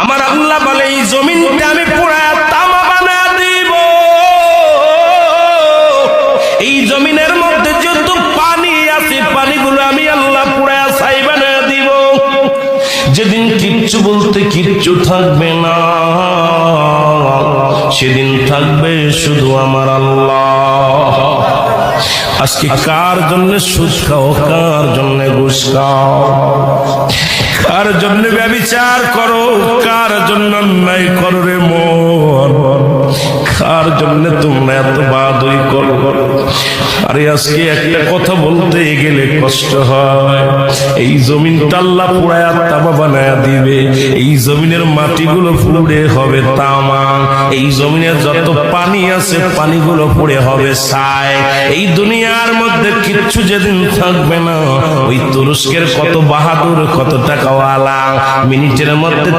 আমার আল্লাহ বলে এই জমিনটা আমি পুরা তামা বানায় দিব। এই জমিনের মধ্যে যত পানি আছে পানিগুলো আমি আল্লাহ পুরা ছাই বানায় দিব। যেদিন কিচ্ছু বলতে কিচ্ছু থাকবে না, সেদিন থাকবে শুধু আমার আল্লাহ। আজকে কার জন্য সুদ খাও, কার জন্য ঘুষ খাও, কার জন্য ব্যভিচার করো, কার জন্য অন্যায় করো রে মন, কার জন্য তোমরা এত বাদই করো। আরে আজকে একটা কথা বলতে গেলে কষ্ট হয়। এই জমিনটা আল্লাহ পুরায়া তামা বানায়া দিবে। এই জমিনের মাটিগুলো পুড়ে হবে তামা। এই জমিনে যত পানি আছে পানিগুলো পুড়ে হবে ছাই। এই দুনিয়ার মধ্যে কিচ্ছু যেদিন থাকবে না, ওই তুরস্কের কত বাহাদুর, কত টাকাওয়ালা মিনিটের মধ্যে